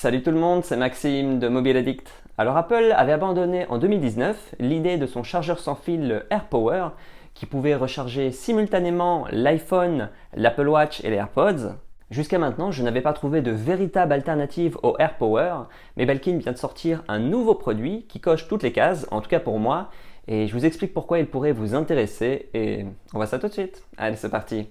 Salut tout le monde, c'est Maxime de Mobile Addict. Alors Apple avait abandonné en 2019 l'idée de son chargeur sans fil le AirPower qui pouvait recharger simultanément l'iPhone, l'Apple Watch et les AirPods. Jusqu'à maintenant, je n'avais pas trouvé de véritable alternative au AirPower, mais Belkin vient de sortir un nouveau produit qui coche toutes les cases, en tout cas pour moi, et je vous explique pourquoi il pourrait vous intéresser et on voit ça tout de suite. Allez, c'est parti.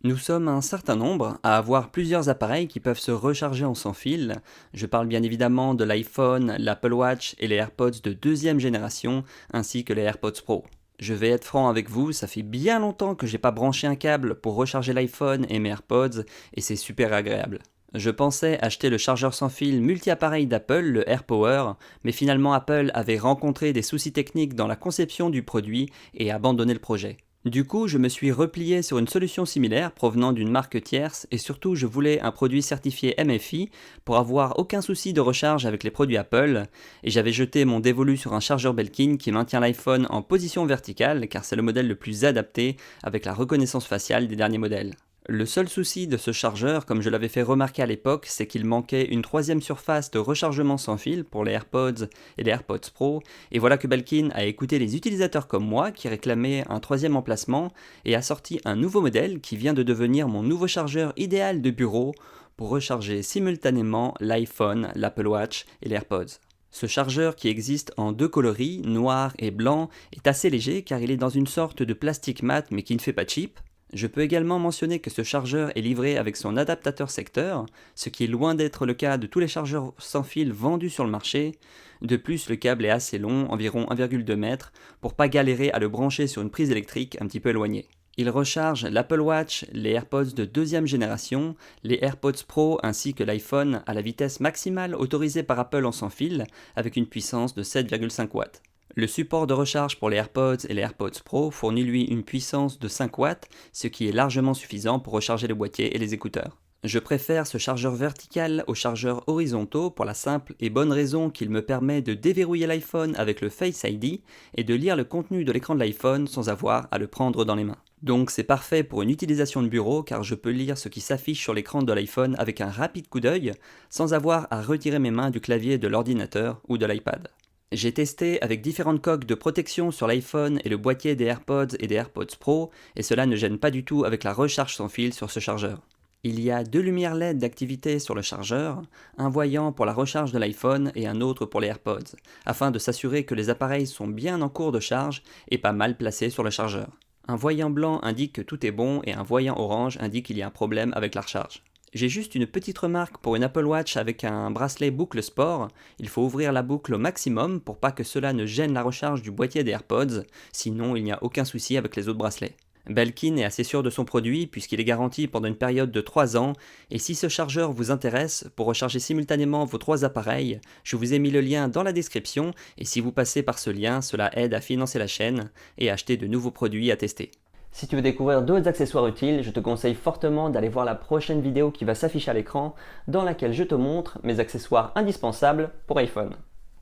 Nous sommes un certain nombre à avoir plusieurs appareils qui peuvent se recharger en sans fil. Je parle bien évidemment de l'iPhone, l'Apple Watch et les AirPods de deuxième génération, ainsi que les AirPods Pro. Je vais être franc avec vous, ça fait bien longtemps que j'ai pas branché un câble pour recharger l'iPhone et mes AirPods, et c'est super agréable. Je pensais acheter le chargeur sans fil multi-appareil d'Apple, le AirPower, mais finalement Apple avait rencontré des soucis techniques dans la conception du produit et a abandonné le projet. Du coup, je me suis replié sur une solution similaire provenant d'une marque tierce et surtout je voulais un produit certifié MFI pour avoir aucun souci de recharge avec les produits Apple et j'avais jeté mon dévolu sur un chargeur Belkin qui maintient l'iPhone en position verticale car c'est le modèle le plus adapté avec la reconnaissance faciale des derniers modèles. Le seul souci de ce chargeur, comme je l'avais fait remarquer à l'époque, c'est qu'il manquait une troisième surface de rechargement sans fil pour les AirPods et les AirPods Pro, et voilà que Belkin a écouté les utilisateurs comme moi qui réclamaient un troisième emplacement et a sorti un nouveau modèle qui vient de devenir mon nouveau chargeur idéal de bureau pour recharger simultanément l'iPhone, l'Apple Watch et les AirPods. Ce chargeur qui existe en deux coloris, noir et blanc, est assez léger car il est dans une sorte de plastique mat mais qui ne fait pas cheap. Je peux également mentionner que ce chargeur est livré avec son adaptateur secteur, ce qui est loin d'être le cas de tous les chargeurs sans fil vendus sur le marché. De plus, le câble est assez long, environ 1,2 m, pour pas galérer à le brancher sur une prise électrique un petit peu éloignée. Il recharge l'Apple Watch, les AirPods de deuxième génération, les AirPods Pro ainsi que l'iPhone à la vitesse maximale autorisée par Apple en sans fil, avec une puissance de 7,5 watts. Le support de recharge pour les AirPods et les AirPods Pro fournit lui une puissance de 5 watts, ce qui est largement suffisant pour recharger les boîtiers et les écouteurs. Je préfère ce chargeur vertical aux chargeurs horizontaux pour la simple et bonne raison qu'il me permet de déverrouiller l'iPhone avec le Face ID et de lire le contenu de l'écran de l'iPhone sans avoir à le prendre dans les mains. Donc c'est parfait pour une utilisation de bureau car je peux lire ce qui s'affiche sur l'écran de l'iPhone avec un rapide coup d'œil sans avoir à retirer mes mains du clavier de l'ordinateur ou de l'iPad. J'ai testé avec différentes coques de protection sur l'iPhone et le boîtier des AirPods et des AirPods Pro et cela ne gêne pas du tout avec la recharge sans fil sur ce chargeur. Il y a deux lumières LED d'activité sur le chargeur, un voyant pour la recharge de l'iPhone et un autre pour les AirPods, afin de s'assurer que les appareils sont bien en cours de charge et pas mal placés sur le chargeur. Un voyant blanc indique que tout est bon et un voyant orange indique qu'il y a un problème avec la recharge. J'ai juste une petite remarque pour une Apple Watch avec un bracelet boucle sport. Il faut ouvrir la boucle au maximum pour pas que cela ne gêne la recharge du boîtier des AirPods, sinon il n'y a aucun souci avec les autres bracelets. Belkin est assez sûr de son produit puisqu'il est garanti pendant une période de 3 ans et si ce chargeur vous intéresse pour recharger simultanément vos 3 appareils, je vous ai mis le lien dans la description et si vous passez par ce lien, cela aide à financer la chaîne et à acheter de nouveaux produits à tester. Si tu veux découvrir d'autres accessoires utiles, je te conseille fortement d'aller voir la prochaine vidéo qui va s'afficher à l'écran dans laquelle je te montre mes accessoires indispensables pour iPhone.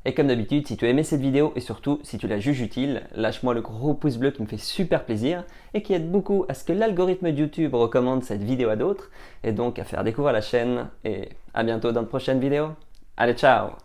Et comme d'habitude, si tu as aimé cette vidéo et surtout si tu la juges utile, lâche-moi le gros pouce bleu qui me fait super plaisir et qui aide beaucoup à ce que l'algorithme de YouTube recommande cette vidéo à d'autres et donc à faire découvrir la chaîne et à bientôt dans de prochaines vidéos. Allez, ciao!